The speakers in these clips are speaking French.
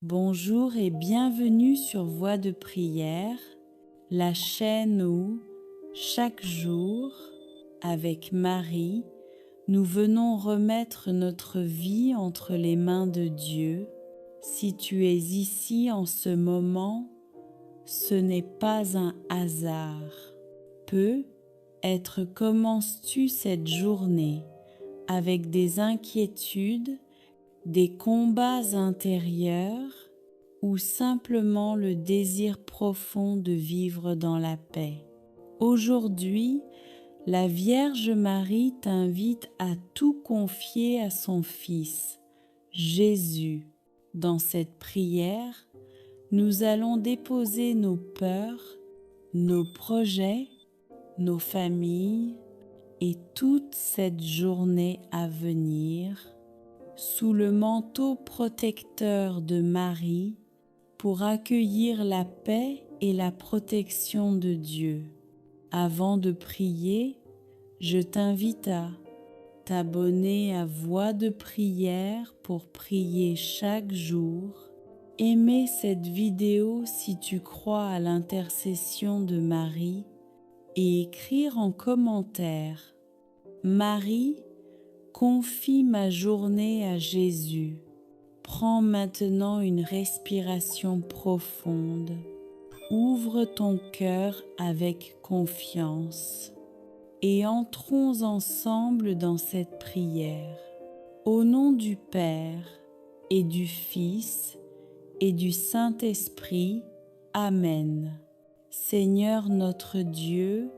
Bonjour et bienvenue sur Voix de prière, la chaîne où, chaque jour, avec Marie, nous venons remettre notre vie entre les mains de Dieu. Si tu es ici en ce moment, ce n'est pas un hasard. Peut-être commences-tu cette journée avec des inquiétudes, des combats intérieurs ou simplement le désir profond de vivre dans la paix. Aujourd'hui, la Vierge Marie t'invite à tout confier à son Fils, Jésus. Dans cette prière, nous allons déposer nos peurs, nos projets, nos familles et toute cette journée à venir sous le manteau protecteur de Marie pour accueillir la paix et la protection de Dieu. Avant de prier, je t'invite à t'abonner à Voix de prière pour prier chaque jour. Aimer cette vidéo si tu crois à l'intercession de Marie et écrire en commentaire: Marie, confie ma journée à Jésus. Prends maintenant une respiration profonde. Ouvre ton cœur avec confiance et entrons ensemble dans cette prière. Au nom du Père et du Fils et du Saint-Esprit. Amen. Seigneur notre Dieu,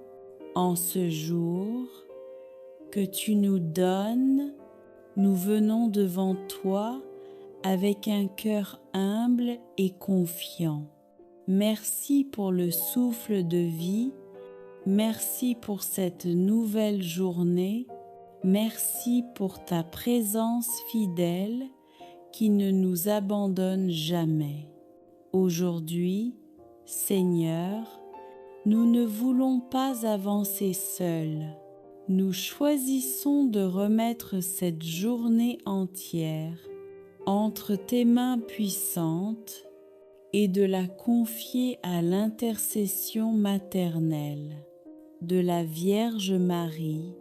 en ce jour que tu nous donnes, nous venons devant toi avec un cœur humble et confiant. Merci pour le souffle de vie, merci pour cette nouvelle journée, merci pour ta présence fidèle qui ne nous abandonne jamais. Aujourd'hui, Seigneur, nous ne voulons pas avancer seuls. Nous choisissons de remettre cette journée entière entre tes mains puissantes et de la confier à l'intercession maternelle de la Vierge Marie,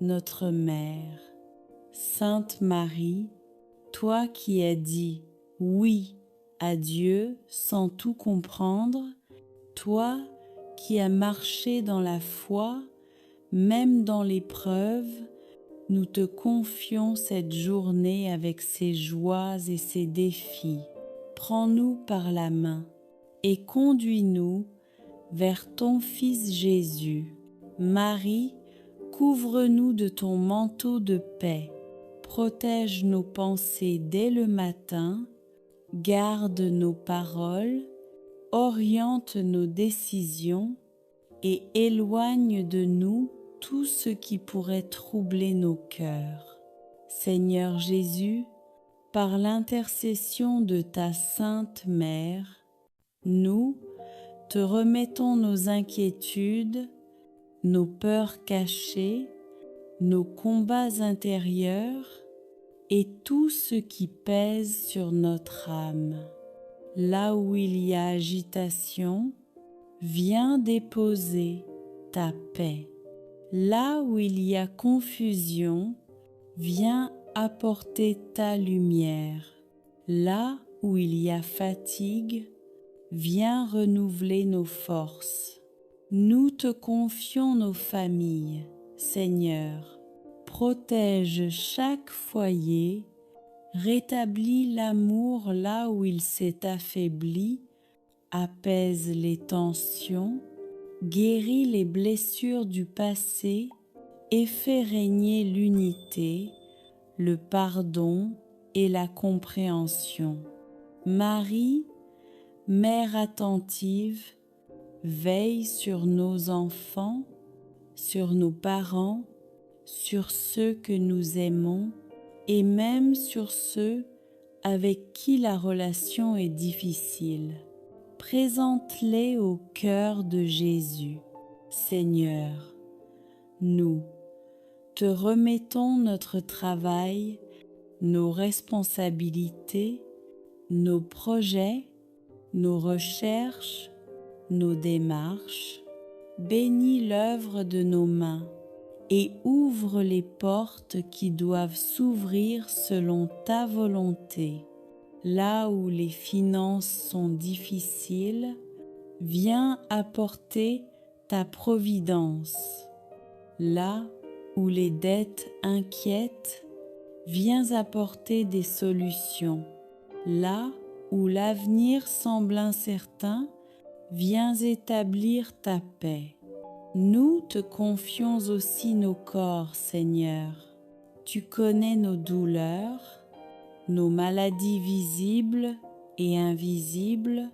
notre Mère. Sainte Marie, toi qui as dit oui à Dieu sans tout comprendre, toi qui as marché dans la foi, même dans l'épreuve, nous te confions cette journée avec ses joies et ses défis. Prends-nous par la main et conduis-nous vers ton Fils Jésus. Marie, couvre-nous de ton manteau de paix. Protège nos pensées dès le matin, garde nos paroles, oriente nos décisions et éloigne de nous tout ce qui pourrait troubler nos cœurs. Seigneur Jésus, par l'intercession de ta Sainte Mère, nous te remettons nos inquiétudes, nos peurs cachées, nos combats intérieurs et tout ce qui pèse sur notre âme. Là où il y a agitation, viens déposer ta paix. Là où il y a confusion, viens apporter ta lumière. Là où il y a fatigue, viens renouveler nos forces. Nous te confions nos familles, Seigneur. Protège chaque foyer, rétablis l'amour là où il s'est affaibli, apaise les tensions, guéris les blessures du passé et fais régner l'unité, le pardon et la compréhension. Marie, Mère attentive, veille sur nos enfants, sur nos parents, sur ceux que nous aimons et même sur ceux avec qui la relation est difficile. Présente-les au cœur de Jésus. Seigneur, nous te remettons notre travail, nos responsabilités, nos projets, nos recherches, nos démarches. Bénis l'œuvre de nos mains et ouvre les portes qui doivent s'ouvrir selon ta volonté. Là où les finances sont difficiles, viens apporter ta providence. Là où les dettes inquiètent, viens apporter des solutions. Là où l'avenir semble incertain, viens établir ta paix. Nous te confions aussi nos corps, Seigneur. Tu connais nos douleurs, nos maladies visibles et invisibles,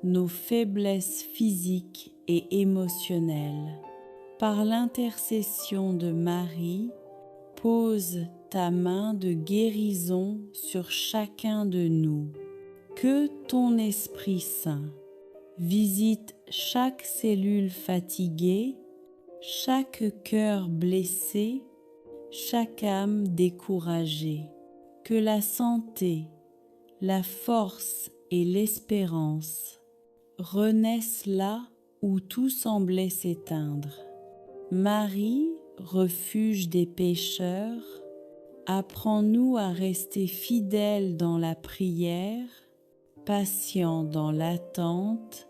nos faiblesses physiques et émotionnelles. Par l'intercession de Marie, pose ta main de guérison sur chacun de nous. Que ton Esprit Saint visite chaque cellule fatiguée, chaque cœur blessé, chaque âme découragée. Que la santé, la force et l'espérance renaissent là où tout semblait s'éteindre. Marie, refuge des pécheurs, apprends-nous à rester fidèles dans la prière, patients dans l'attente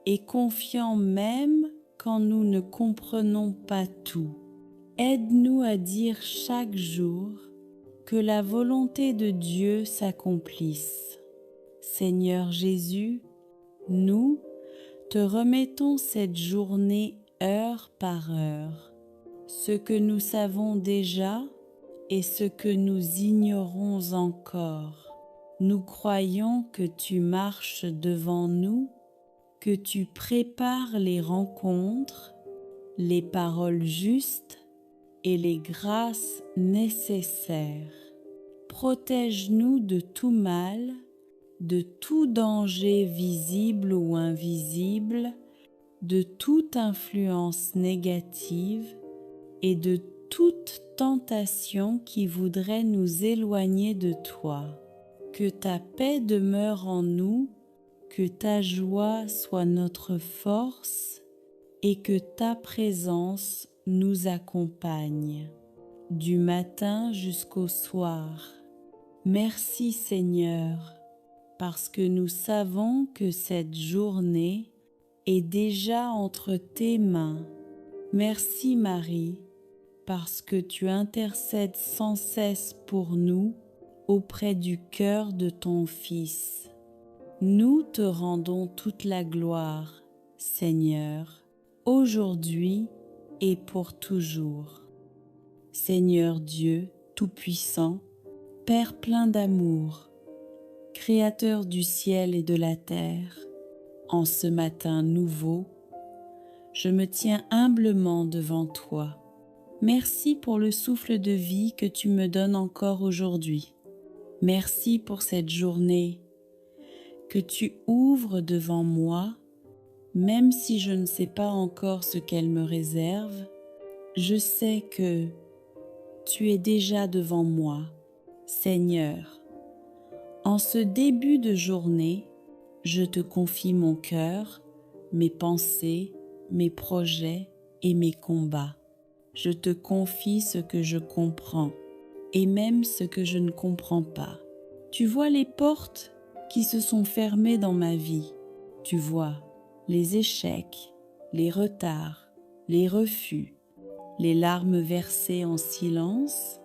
et confiants même quand nous ne comprenons pas tout. Aide-nous à dire chaque jour que la volonté de Dieu s'accomplisse. Seigneur Jésus, nous te remettons cette journée heure par heure, ce que nous savons déjà et ce que nous ignorons encore. Nous croyons que tu marches devant nous, que tu prépares les rencontres, les paroles justes et les grâces nécessaires. Protège-nous de tout mal, de tout danger visible ou invisible, de toute influence négative et de toute tentation qui voudrait nous éloigner de toi. Que ta paix demeure en nous, que ta joie soit notre force et que ta présence nous accompagne du matin jusqu'au soir. Merci Seigneur, parce que nous savons que cette journée est déjà entre tes mains. Merci Marie, parce que tu intercèdes sans cesse pour nous auprès du cœur de ton Fils. Nous te rendons toute la gloire, Seigneur, aujourd'hui et pour toujours. Seigneur Dieu Tout-Puissant, Père plein d'amour, Créateur du ciel et de la terre, en ce matin nouveau, je me tiens humblement devant toi. Merci pour le souffle de vie que tu me donnes encore aujourd'hui. Merci pour cette journée que tu ouvres devant moi, même si je ne sais pas encore ce qu'elle me réserve. Je sais que tu es déjà devant moi, Seigneur. En ce début de journée, je te confie mon cœur, mes pensées, mes projets et mes combats. Je te confie ce que je comprends et même ce que je ne comprends pas. Tu vois les portes qui se sont fermées dans ma vie. Tu vois les échecs, les retards, les refus, les larmes versées en silence,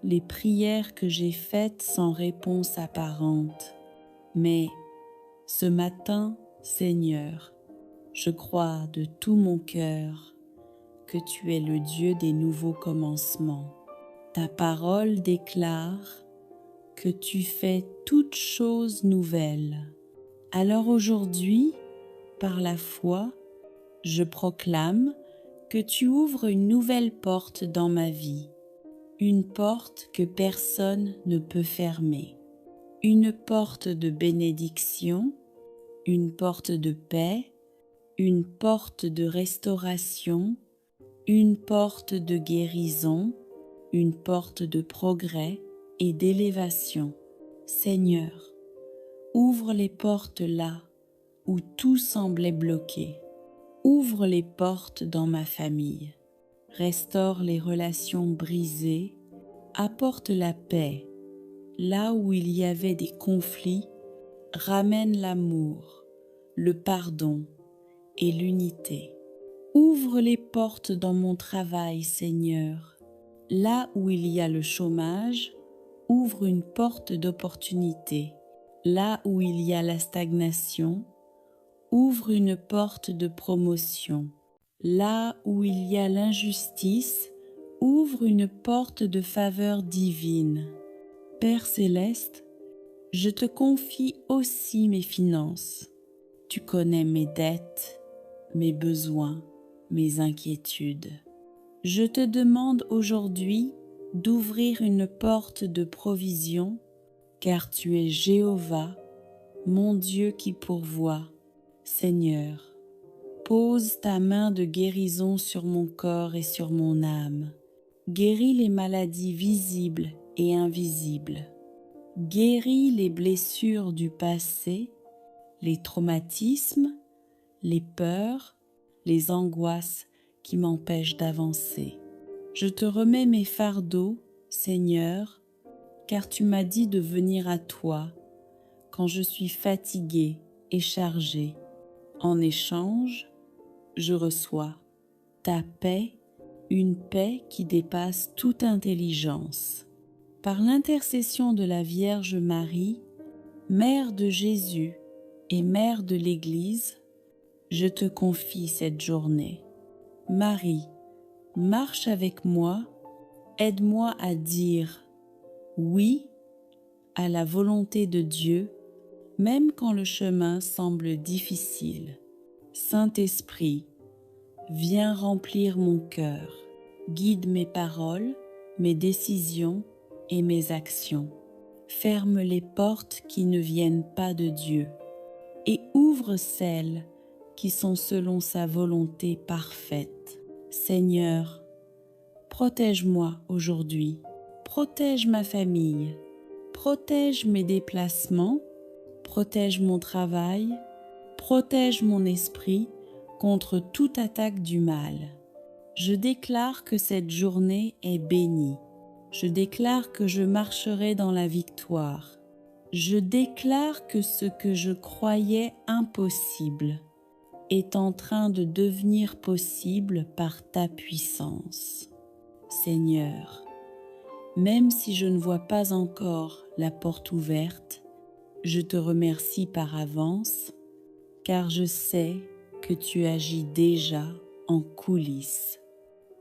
les prières que j'ai faites sans réponse apparente. Mais ce matin, Seigneur, je crois de tout mon cœur que tu es le Dieu des nouveaux commencements. Ta parole déclare que tu fais toutes choses nouvelles. Alors aujourd'hui, par la foi, je proclame que tu ouvres une nouvelle porte dans ma vie, une porte que personne ne peut fermer, une porte de bénédiction, une porte de paix, une porte de restauration, une porte de guérison, une porte de progrès et d'élévation. Seigneur, Ouvre les portes là où tout semblait bloqué. Ouvre les portes dans ma famille. Restaure les relations brisées. Apporte la paix. Là où il y avait des conflits, ramène l'amour, le pardon et l'unité. Ouvre les portes dans mon travail, Seigneur. Là où il y a le chômage, ouvre une porte d'opportunité. Là où il y a la stagnation, ouvre une porte de promotion. Là où il y a l'injustice, ouvre une porte de faveur divine. Père céleste, je te confie aussi mes finances. Tu connais mes dettes, mes besoins, mes inquiétudes. Je te demande aujourd'hui d'ouvrir une porte de provision, car tu es Jéhovah, mon Dieu qui pourvoit. Seigneur, pose ta main de guérison sur mon corps et sur mon âme. Guéris les maladies visibles et invisibles. Guéris les blessures du passé, les traumatismes, les peurs, les angoisses qui m'empêchent d'avancer. Je te remets mes fardeaux, Seigneur, car tu m'as dit de venir à toi quand je suis fatiguée et chargée. En échange, je reçois ta paix, une paix qui dépasse toute intelligence. Par l'intercession de la Vierge Marie, Mère de Jésus et Mère de l'Église, je te confie cette journée. Marie, marche avec moi, aide-moi à dire oui à la volonté de Dieu, même quand le chemin semble difficile. Saint-Esprit, viens remplir mon cœur, guide mes paroles, mes décisions et mes actions. Ferme les portes qui ne viennent pas de Dieu et ouvre celles qui sont selon sa volonté parfaite. Seigneur, protège-moi aujourd'hui, protège ma famille, protège mes déplacements, protège mon travail, protège mon esprit contre toute attaque du mal. Je déclare que cette journée est bénie. Je déclare que je marcherai dans la victoire. Je déclare que ce que je croyais impossible est en train de devenir possible par ta puissance. Seigneur, même si je ne vois pas encore la porte ouverte, je te remercie par avance, car je sais que tu agis déjà en coulisses.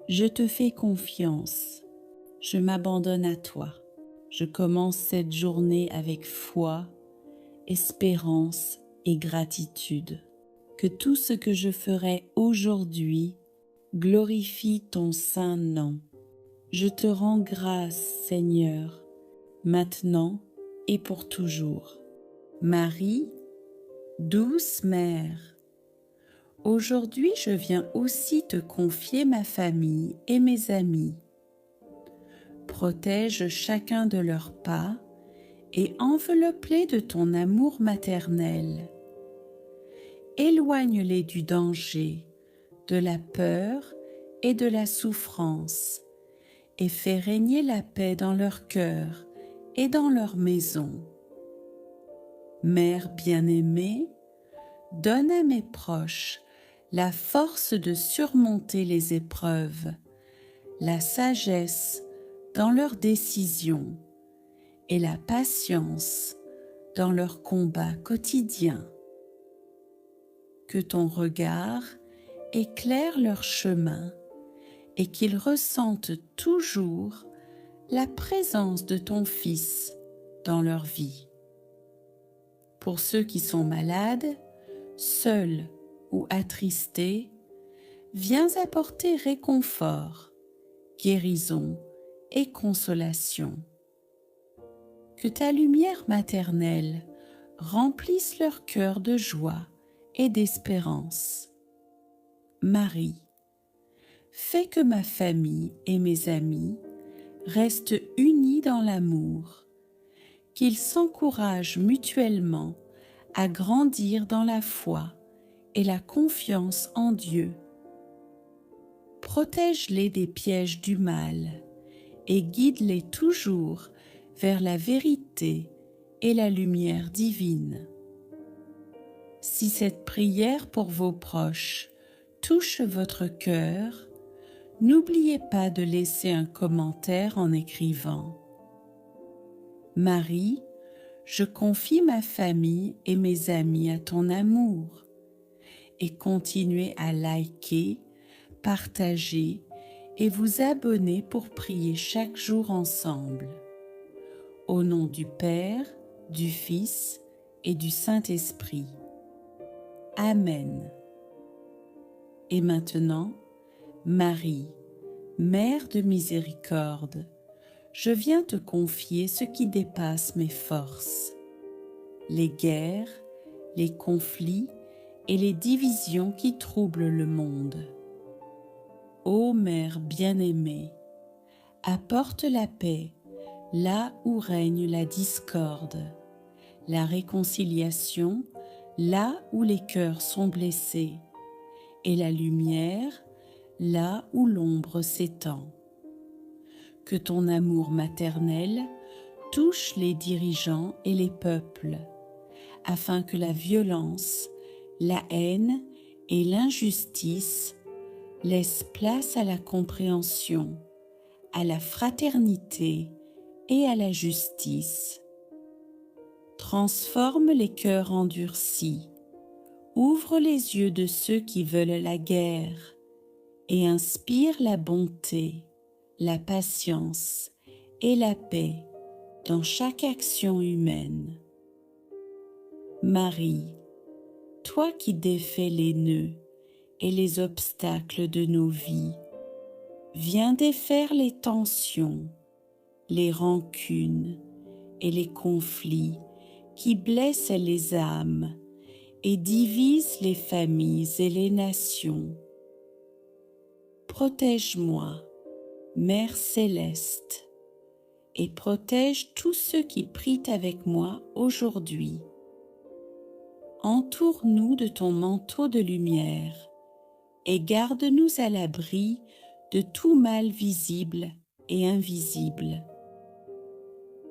Je te fais confiance, je m'abandonne à toi. Je commence cette journée avec foi, espérance et gratitude. Que tout ce que je ferai aujourd'hui glorifie ton saint nom. Je te rends grâce, Seigneur, maintenant et pour toujours. Marie, douce Mère, aujourd'hui je viens aussi te confier ma famille et mes amis. Protège chacun de leurs pas et enveloppe-les de ton amour maternel. Éloigne-les du danger, de la peur et de la souffrance, et fais régner la paix dans leur cœur et dans leur maison. Mère bien-aimée, donne à mes proches la force de surmonter les épreuves, la sagesse dans leurs décisions et la patience dans leurs combats quotidiens. Que ton regard éclaire leur chemin et qu'ils ressentent toujours la présence de ton Fils dans leur vie. Pour ceux qui sont malades, seuls ou attristés, viens apporter réconfort, guérison et consolation. Que ta lumière maternelle remplisse leur cœur de joie et d'espérance. Marie, fais que ma famille et mes amis restent unis dans l'amour, qu'ils s'encouragent mutuellement à grandir dans la foi et la confiance en Dieu. Protège-les des pièges du mal et guide-les toujours vers la vérité et la lumière divine. Si cette prière pour vos proches touche votre cœur, n'oubliez pas de laisser un commentaire en écrivant « Marie, je confie ma famille et mes amis à ton amour » et continuez à liker, partager et vous abonner pour prier chaque jour ensemble. Au nom du Père, du Fils et du Saint-Esprit. Amen. Et maintenant, Marie, Mère de miséricorde, je viens te confier ce qui dépasse mes forces, les guerres, les conflits et les divisions qui troublent le monde. Ô Mère bien-aimée, apporte la paix là où règne la discorde, la réconciliation là où les cœurs sont blessés, et la lumière là où l'ombre s'étend. Que ton amour maternel touche les dirigeants et les peuples, afin que la violence, la haine et l'injustice laissent place à la compréhension, à la fraternité et à la justice. Transforme les cœurs endurcis, ouvre les yeux de ceux qui veulent la guerre et inspire la bonté, la patience et la paix dans chaque action humaine. Marie, toi qui défais les nœuds et les obstacles de nos vies, viens défaire les tensions, les rancunes et les conflits qui blessent les âmes et divisent les familles et les nations. Protège-moi, Mère céleste, et protège tous ceux qui prient avec moi aujourd'hui. Entoure-nous de ton manteau de lumière et garde-nous à l'abri de tout mal visible et invisible.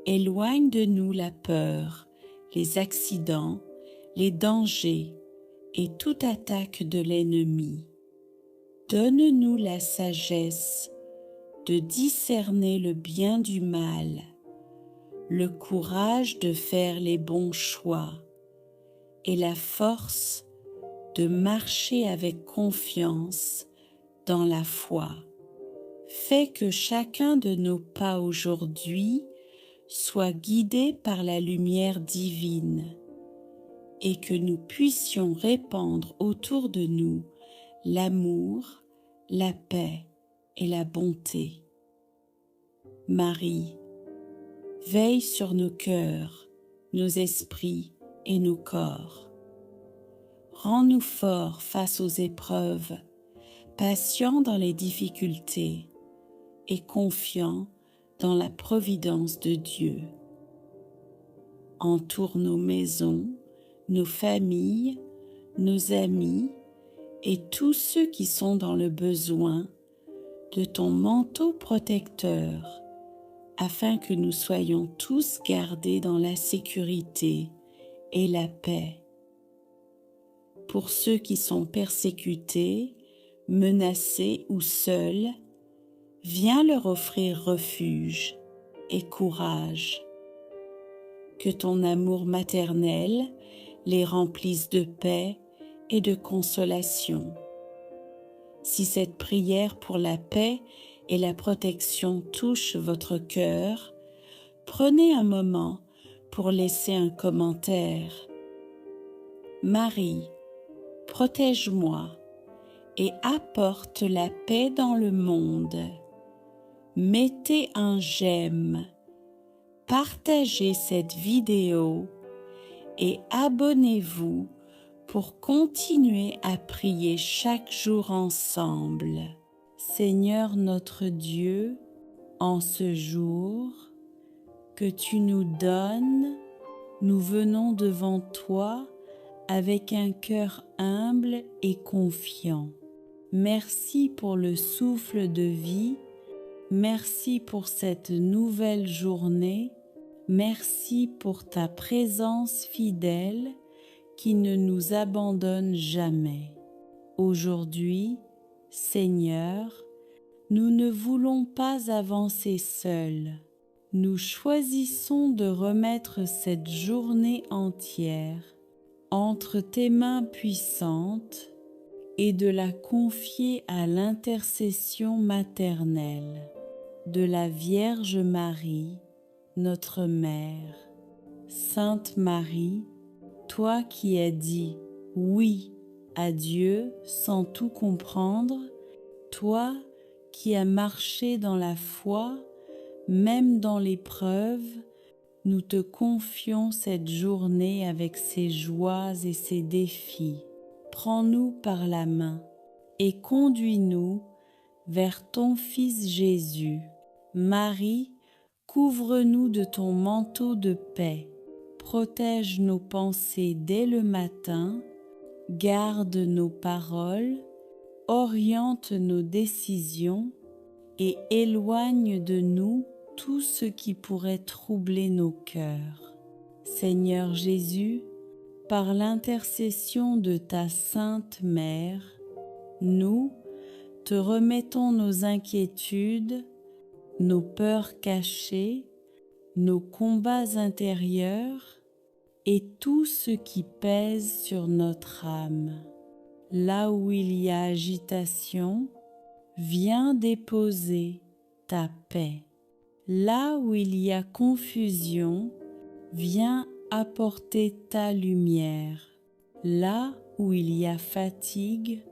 Éloigne de nous la peur, les accidents, les dangers et toute attaque de l'ennemi. Donne-nous la sagesse de discerner le bien du mal, le courage de faire les bons choix et la force de marcher avec confiance dans la foi. Fais que chacun de nos pas aujourd'hui soit guidé par la lumière divine et que nous puissions répandre autour de nous l'amour, la paix et la bonté. Marie, veille sur nos cœurs, nos esprits et nos corps. Rends-nous forts face aux épreuves, patients dans les difficultés et confiants dans la providence de Dieu. Entoure nos maisons, nos familles, nos amis et tous ceux qui sont dans le besoin de ton manteau protecteur, afin que nous soyons tous gardés dans la sécurité et la paix. Pour ceux qui sont persécutés, menacés ou seuls, viens leur offrir refuge et courage. Que ton amour maternel les remplisse de paix et de consolation. Si cette prière pour la paix et la protection touche votre cœur, prenez un moment pour laisser un commentaire. Marie, protège-moi et apporte la paix dans le monde. Mettez un j'aime, partagez cette vidéo et abonnez-vous pour continuer à prier chaque jour ensemble. Seigneur notre Dieu, en ce jour que tu nous donnes, nous venons devant toi avec un cœur humble et confiant. Merci pour le souffle de vie, merci pour cette nouvelle journée, merci pour ta présence fidèle qui ne nous abandonne jamais. Aujourd'hui, Seigneur, nous ne voulons pas avancer seuls. Nous choisissons de remettre cette journée entière entre tes mains puissantes et de la confier à l'intercession maternelle de la Vierge Marie, notre Mère. Sainte Marie, toi qui as dit oui à Dieu sans tout comprendre, toi qui as marché dans la foi, même dans l'épreuve, nous te confions cette journée avec ses joies et ses défis. Prends-nous par la main et conduis-nous vers ton Fils Jésus. Marie, couvre-nous de ton manteau de paix, protège nos pensées dès le matin, garde nos paroles, oriente nos décisions et éloigne de nous tout ce qui pourrait troubler nos cœurs. Seigneur Jésus, par l'intercession de ta Sainte Mère, nous te remettons nos inquiétudes, nos peurs cachées, nos combats intérieurs et tout ce qui pèse sur notre âme. Là où il y a agitation, viens déposer ta paix. Là où il y a confusion, viens apporter ta lumière. Là où il y a fatigue,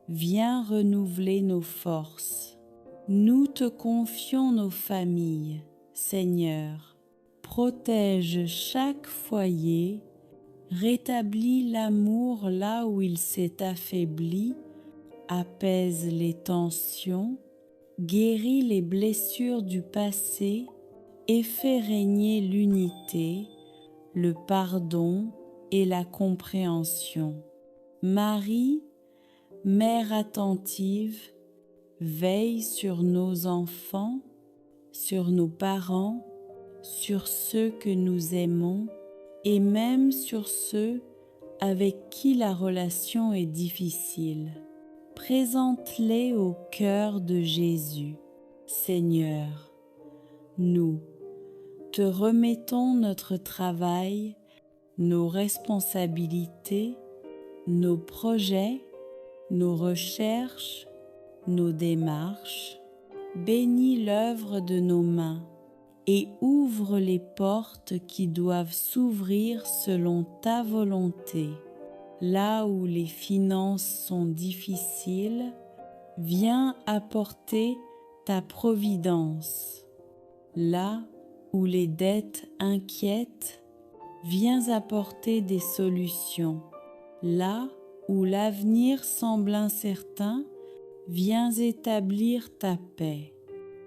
viens renouveler nos forces. Nous te confions nos familles, Seigneur. Protège chaque foyer, rétablis l'amour là où il s'est affaibli, apaise les tensions, guéris les blessures du passé et fais régner l'unité, le pardon et la compréhension. Marie, Mère attentive, veille sur nos enfants, sur nos parents, sur ceux que nous aimons et même sur ceux avec qui la relation est difficile. Présente-les au cœur de Jésus. Seigneur, nous te remettons notre travail, nos responsabilités, nos projets, nos recherches, nos démarches. Bénis l'œuvre de nos mains et ouvre les portes qui doivent s'ouvrir selon ta volonté. Là où les finances sont difficiles, viens apporter ta providence. Là où les dettes inquiètent, viens apporter des solutions. Là où l'avenir semble incertain, viens établir ta paix.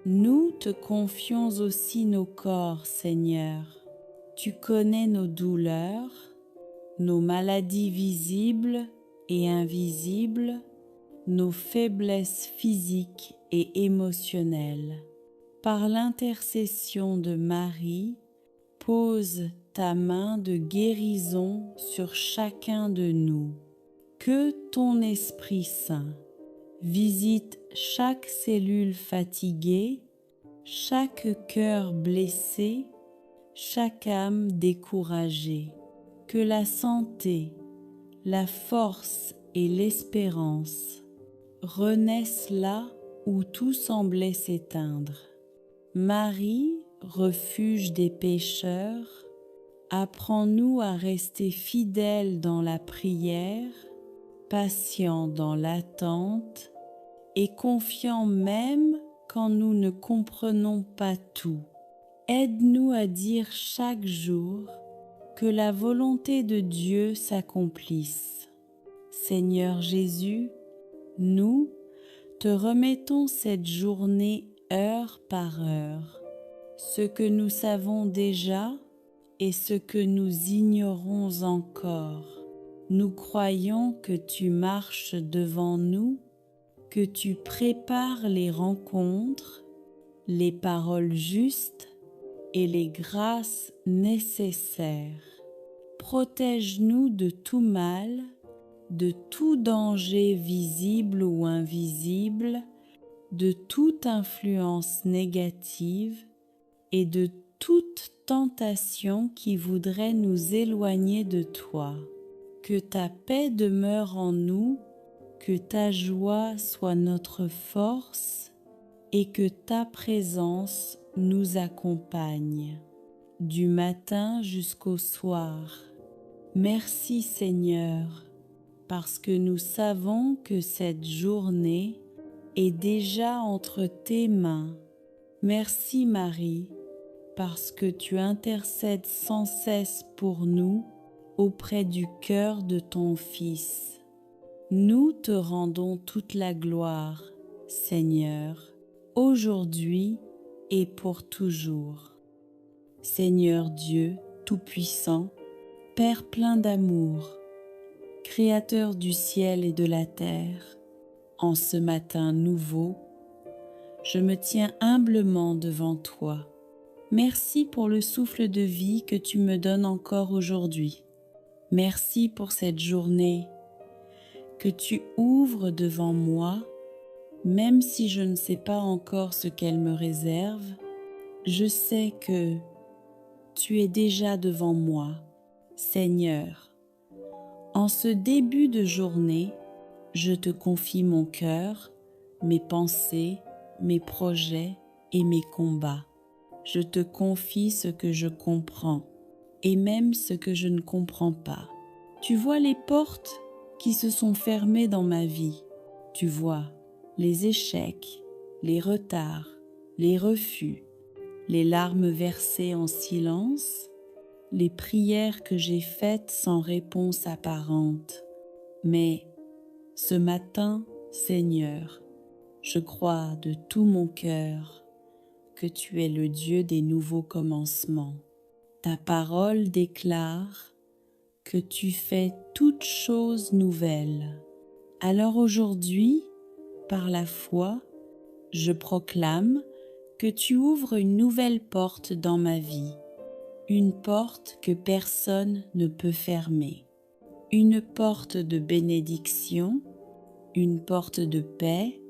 Nous te confions aussi nos corps, Seigneur. Tu connais nos douleurs, nos maladies visibles et invisibles, nos faiblesses physiques et émotionnelles. Par l'intercession de Marie, pose ta main de guérison sur chacun de nous. Que ton Esprit Saint visite chaque cellule fatiguée, chaque cœur blessé, chaque âme découragée. Que la santé, la force et l'espérance renaissent là où tout semblait s'éteindre. Marie, refuge des pécheurs, apprends-nous à rester fidèles dans la prière, patients dans l'attente et confiants même quand nous ne comprenons pas tout. Aide-nous à dire chaque jour que la volonté de Dieu s'accomplisse. Seigneur Jésus, nous te remettons cette journée heure par heure, ce que nous savons déjà et ce que nous ignorons encore. Nous croyons que tu marches devant nous, que tu prépares les rencontres, les paroles justes et les grâces nécessaires. Protège-nous de tout mal, de tout danger visible ou invisible, de toute influence négative et de toute tentation qui voudrait nous éloigner de toi. Que ta paix demeure en nous, que ta joie soit notre force et que ta présence nous accompagne du matin jusqu'au soir. Merci Seigneur, parce que nous savons que cette journée est déjà entre tes mains. Merci Marie, parce que tu intercèdes sans cesse pour nous auprès du cœur de ton Fils. Nous te rendons toute la gloire, Seigneur, aujourd'hui et pour toujours. Seigneur Dieu Tout-Puissant, Père plein d'amour, Créateur du ciel et de la terre, en ce matin nouveau, je me tiens humblement devant toi. Merci pour le souffle de vie que tu me donnes encore aujourd'hui. Merci pour cette journée que tu ouvres devant moi, même si je ne sais pas encore ce qu'elle me réserve. Je sais que tu es déjà devant moi, Seigneur. En ce début de journée, je te confie mon cœur, mes pensées, mes projets et mes combats. Je te confie ce que je comprends et même ce que je ne comprends pas. Tu vois les portes qui se sont fermées dans ma vie. Tu vois les échecs, les retards, les refus, les larmes versées en silence, les prières que j'ai faites sans réponse apparente. Mais ce matin, Seigneur, je crois de tout mon cœur que tu es le Dieu des nouveaux commencements. Ta parole déclare que tu fais toutes choses nouvelles. Alors aujourd'hui, par la foi, je proclame que tu ouvres une nouvelle porte dans ma vie, une porte que personne ne peut fermer, une porte de bénédiction, une porte de paix,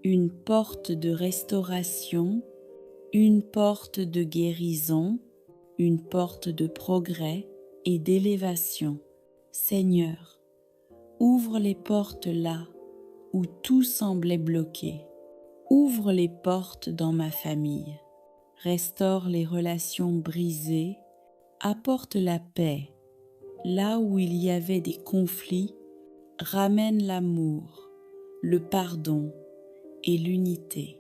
une porte de restauration, une porte de guérison, une porte de progrès et d'élévation. Seigneur, ouvre les portes là où tout semblait bloqué. Ouvre les portes dans ma famille. Restaure les relations brisées. Apporte la paix. Là où il y avait des conflits, ramène l'amour, le pardon et l'unité.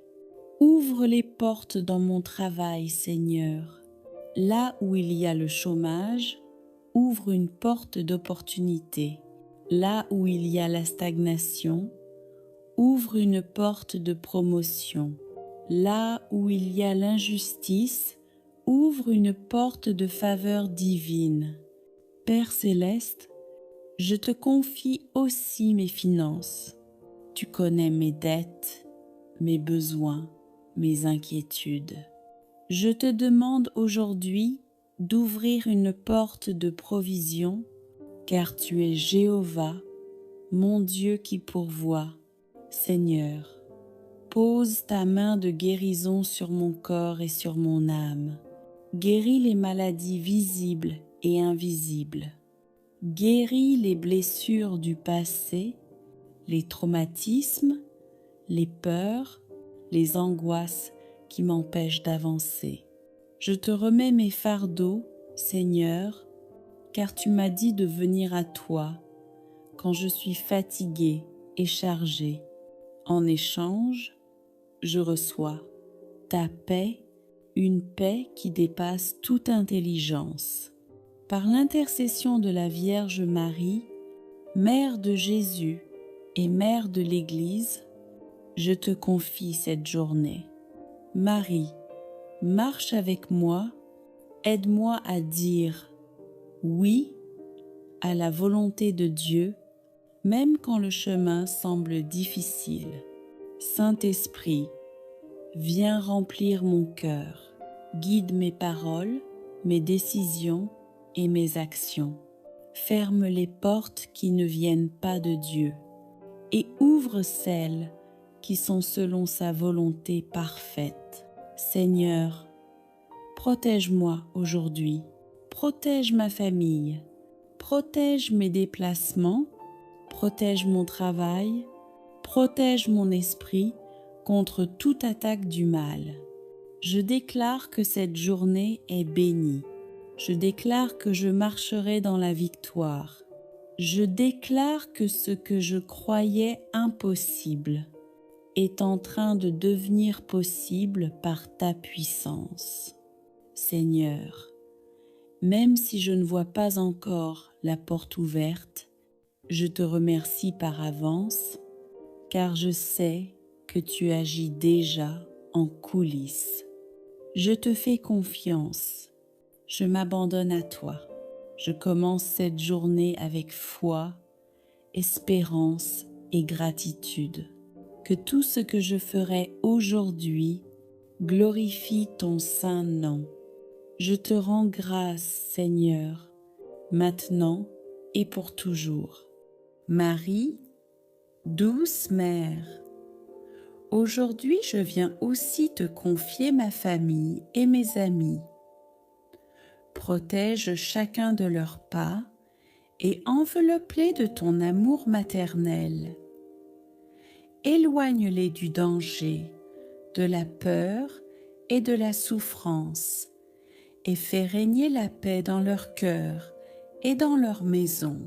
Ouvre les portes dans mon travail, Seigneur. Là où il y a le chômage, ouvre une porte d'opportunité. Là où il y a la stagnation, ouvre une porte de promotion. Là où il y a l'injustice, ouvre une porte de faveur divine. Père céleste, je te confie aussi mes finances. Tu connais mes dettes, mes besoins, mes inquiétudes. Je te demande aujourd'hui d'ouvrir une porte de provision, car tu es Jéhovah, mon Dieu qui pourvoit. Seigneur, pose ta main de guérison sur mon corps et sur mon âme. Guéris les maladies visibles et invisibles. Guéris les blessures du passé, les traumatismes, les peurs, les angoisses qui m'empêchent d'avancer. Je te remets mes fardeaux, Seigneur, car tu m'as dit de venir à toi quand je suis fatiguée et chargée. En échange, je reçois ta paix, une paix qui dépasse toute intelligence. Par l'intercession de la Vierge Marie, Mère de Jésus et Mère de l'Église, je te confie cette journée. Marie, marche avec moi, aide-moi à dire oui à la volonté de Dieu, même quand le chemin semble difficile. Saint-Esprit, viens remplir mon cœur, guide mes paroles, mes décisions et mes actions. Ferme les portes qui ne viennent pas de Dieu et ouvre celles qui sont selon sa volonté parfaite. Seigneur, protège-moi aujourd'hui, protège ma famille, protège mes déplacements, protège mon travail, protège mon esprit contre toute attaque du mal. Je déclare que cette journée est bénie. Je déclare que je marcherai dans la victoire. Je déclare que ce que je croyais impossible est en train de devenir possible par ta puissance. Seigneur, même si je ne vois pas encore la porte ouverte, je te remercie par avance, car je sais que tu agis déjà en coulisses. Je te fais confiance, je m'abandonne à toi. Je commence cette journée avec foi, espérance et gratitude. Que tout ce que je ferai aujourd'hui glorifie ton saint nom. Je te rends grâce, Seigneur, maintenant et pour toujours. Marie, douce Mère, aujourd'hui je viens aussi te confier ma famille et mes amis. Protège chacun de leurs pas et enveloppe-les de ton amour maternel. Éloigne-les du danger, de la peur et de la souffrance, et fais régner la paix dans leur cœur et dans leur maison.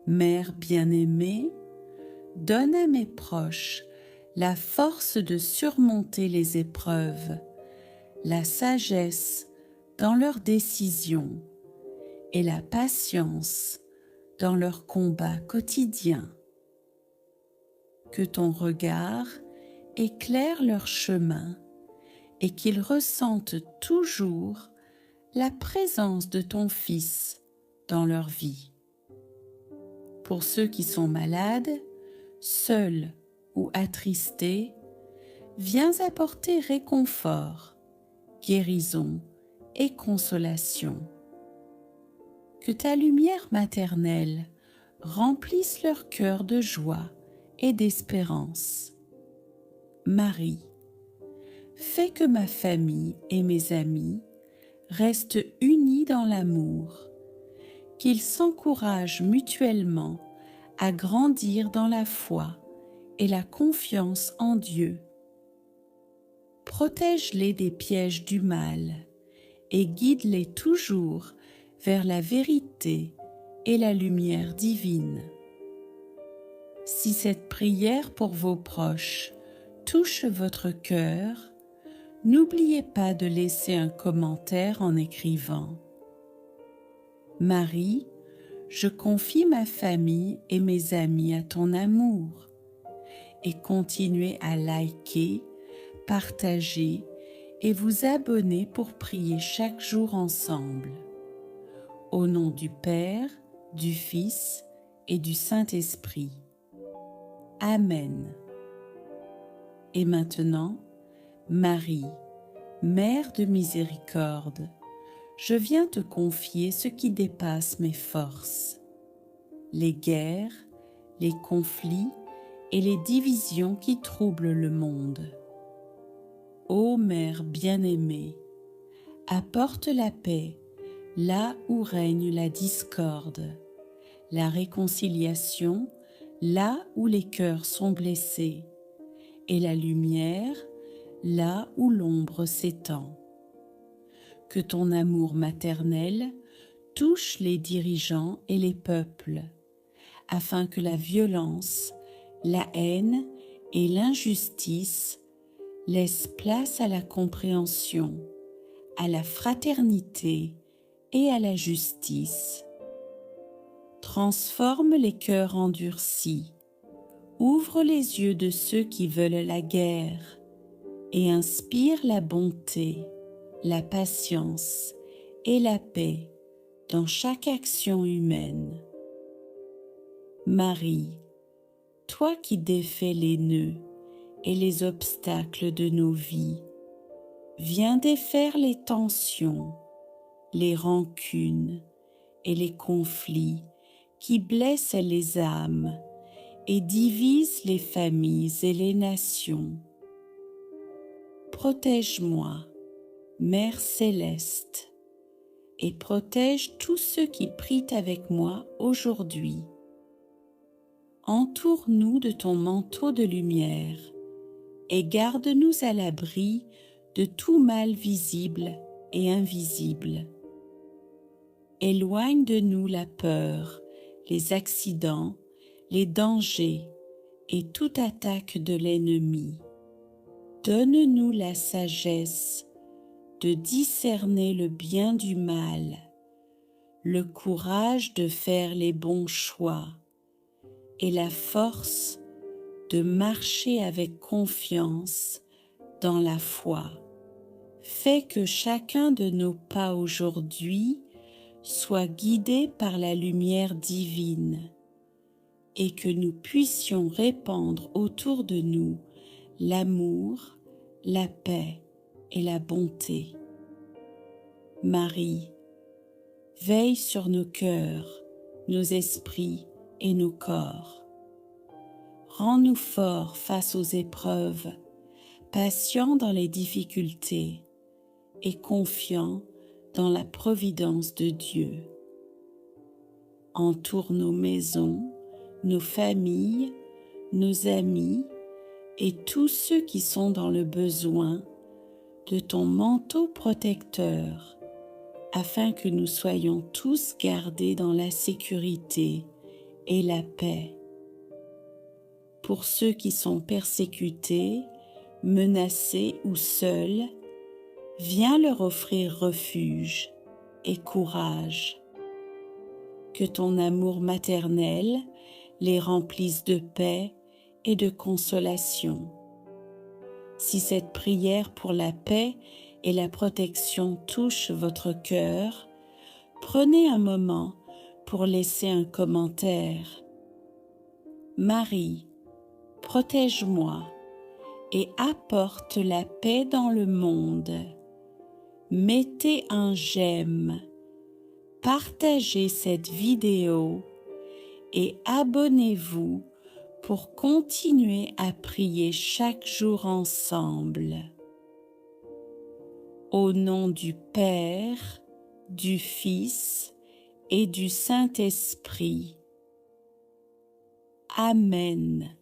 Mère bien-aimée, donne à mes proches la force de surmonter les épreuves, la sagesse dans leurs décisions et la patience dans leur combat quotidien. Que ton regard éclaire leur chemin et qu'ils ressentent toujours la présence de ton Fils dans leur vie. Pour ceux qui sont malades, seuls ou attristés, viens apporter réconfort, guérison et consolation. Que ta lumière maternelle remplisse leur cœur de joie et d'espérance. Marie, fais que ma famille et mes amis restent unis dans l'amour, qu'ils s'encouragent mutuellement à grandir dans la foi et la confiance en Dieu. Protège-les des pièges du mal et guide-les toujours vers la vérité et la lumière divine. Si cette prière pour vos proches touche votre cœur, n'oubliez pas de laisser un commentaire en écrivant « Marie, je confie ma famille et mes amis à ton amour » et continuez à liker, partager et vous abonner pour prier chaque jour ensemble. Au nom du Père, du Fils et du Saint-Esprit. Amen. Et maintenant, Marie, Mère de miséricorde, je viens te confier ce qui dépasse mes forces, les guerres, les conflits et les divisions qui troublent le monde. Ô Mère bien-aimée, apporte la paix là où règne la discorde, la réconciliation là où les cœurs sont blessés, et la lumière là où l'ombre s'étend. Que ton amour maternel touche les dirigeants et les peuples, afin que la violence, la haine et l'injustice laissent place à la compréhension, à la fraternité et à la justice. Transforme les cœurs endurcis, ouvre les yeux de ceux qui veulent la guerre et inspire la bonté, la patience et la paix dans chaque action humaine. Marie, toi qui défais les nœuds et les obstacles de nos vies, viens défaire les tensions, les rancunes et les conflits qui blessent les âmes et divisent les familles et les nations. Protège-moi, Mère céleste, et protège tous ceux qui prient avec moi aujourd'hui. Entoure-nous de ton manteau de lumière et garde-nous à l'abri de tout mal visible et invisible. Éloigne de nous la peur, les accidents, les dangers et toute attaque de l'ennemi. Donne-nous la sagesse de discerner le bien du mal, le courage de faire les bons choix et la force de marcher avec confiance dans la foi. Fais que chacun de nos pas aujourd'hui soit guidé par la lumière divine et que nous puissions répandre autour de nous l'amour, la paix et la bonté. Marie, veille sur nos cœurs, nos esprits et nos corps. Rends-nous forts face aux épreuves, patients dans les difficultés et confiants dans la providence de Dieu. Entoure nos maisons, nos familles, nos amis et tous ceux qui sont dans le besoin de ton manteau protecteur, afin que nous soyons tous gardés dans la sécurité et la paix. Pour ceux qui sont persécutés, menacés ou seuls, viens leur offrir refuge et courage. Que ton amour maternel les remplisse de paix et de consolation. Si cette prière pour la paix et la protection touche votre cœur, prenez un moment pour laisser un commentaire. Marie, protège-moi et apporte la paix dans le monde. Mettez un j'aime, partagez cette vidéo et abonnez-vous pour continuer à prier chaque jour ensemble. Au nom du Père, du Fils et du Saint-Esprit. Amen.